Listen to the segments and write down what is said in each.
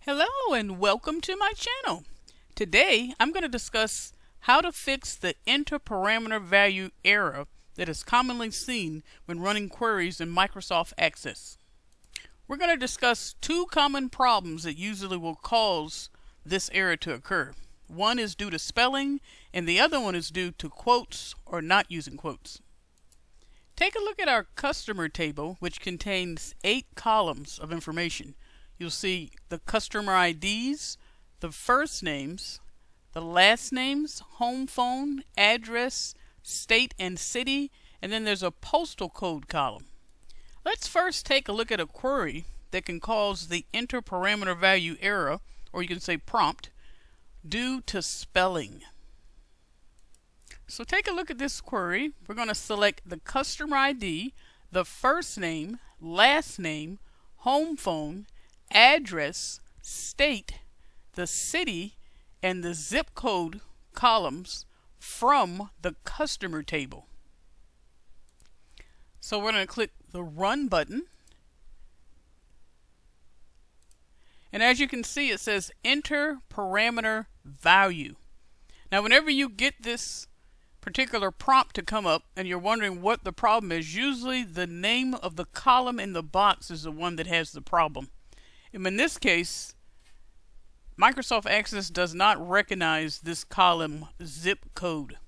Hello and welcome to my channel. Today I'm going to discuss how to fix the interparameter value error that is commonly seen when running queries in Microsoft Access. We're going to discuss two common problems that usually will cause this error to occur. One is due to spelling and the other one is due to quotes or not using quotes. Take a look at our customer table, which contains 8 columns of information. You'll see the customer IDs, the first names, the last names, home phone, address, state and city, and then there's a postal code column. Let's first take a look at a query that can cause the interparameter value error, or you can say prompt, due to spelling. So take a look at this query. We're going to select the customer ID, the first name, last name, home phone, address, state, the city, and the zip code columns from the customer table. So we're going to click the Run button. And as you can see, it says Enter Parameter Value. Now whenever you get this particular prompt to come up and you're wondering what the problem is, usually the name of the column in the box is the one that has the problem. And in this case, Microsoft Access does not recognize this column zip code.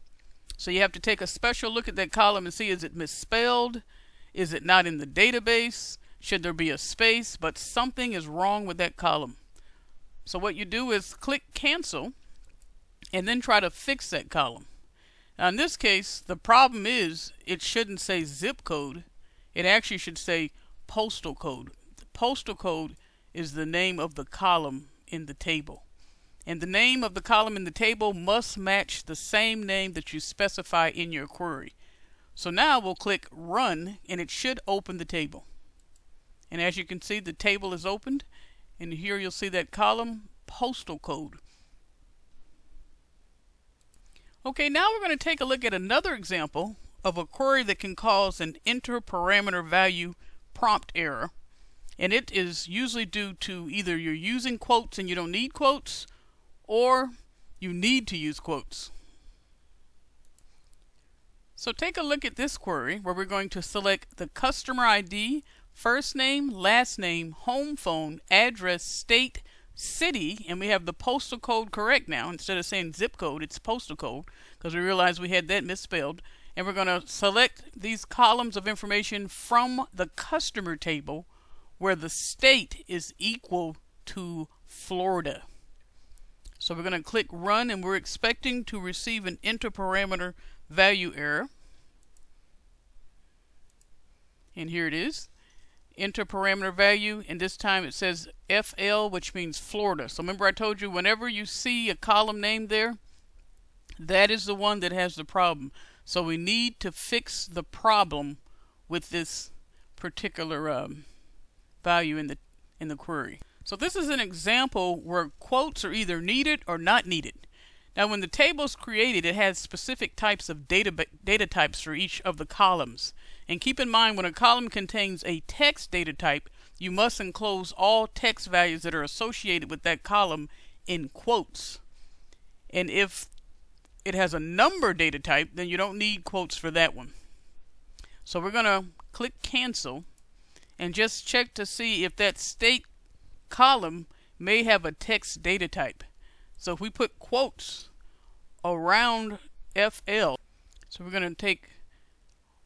So you have to take a special look at that column and see, is it misspelled? Is it not in the database? Should there be a space? But something is wrong with that column. So what you do is click Cancel and then try to fix that column. Now in this case, the problem is it shouldn't say zip code. It actually should say postal code. The postal code is the name of the column in the table. And the name of the column in the table must match the same name that you specify in your query. So now we'll click Run and it should open the table. And as you can see, the table is opened, and here you'll see that column, postal code. Okay, now we're going to take a look at another example of a query that can cause an interparameter value prompt error. And it is usually due to either you're using quotes and you don't need quotes, or you need to use quotes. So take a look at this query where we're going to select the customer ID, first name, last name, home phone, address, state, city, and we have the postal code correct now. Instead of saying zip code, it's postal code, because we realized we had that misspelled. And we're going to select these columns of information from the customer table where the state is equal to Florida. So we're going to click Run and we're expecting to receive an interparameter value error. And here it is. Interparameter value, and this time it says FL, which means Florida. So remember I told you whenever you see a column name there, that is the one that has the problem. So we need to fix the problem with this particular value in the query. So this is an example where quotes are either needed or not needed. Now when the table is created, it has specific types of data types for each of the columns. And keep in mind, when a column contains a text data type, you must enclose all text values that are associated with that column in quotes. And if it has a number data type, then you don't need quotes for that one. So we're going to click Cancel and just check to see if that state column may have a text data type. So if we put quotes around FL, so we're going to take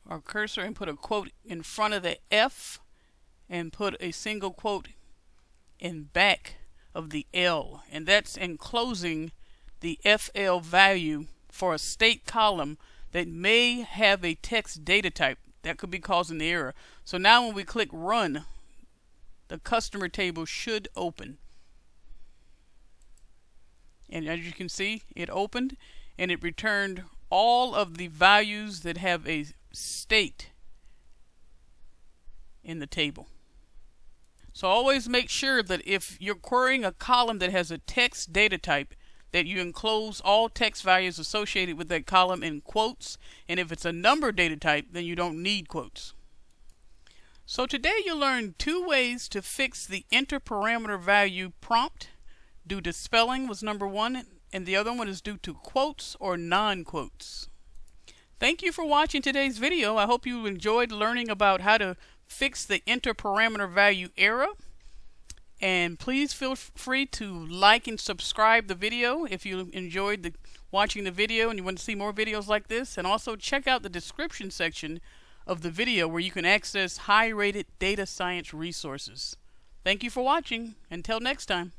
our cursor and put a quote in front of the F and put a single quote in back of the L, and that's enclosing the FL value for a state column that may have a text data type. That could be causing the error. So now when we click Run, the customer table should open. And as you can see, it opened and it returned all of the values that have a state in the table. So always make sure that if you're querying a column that has a text data type, that you enclose all text values associated with that column in quotes, and if it's a number data type, then you don't need quotes. So today you'll learn 2 ways to fix the enter parameter value prompt. Due to spelling was number 1, and the other one is due to quotes or non-quotes. Thank you for watching today's video. I hope you enjoyed learning about how to fix the enter parameter value error. And please feel free to like and subscribe the video if you enjoyed watching the video and you want to see more videos like this. And also check out the description section of the video where you can access high-rated data science resources. Thank you for watching. Until next time.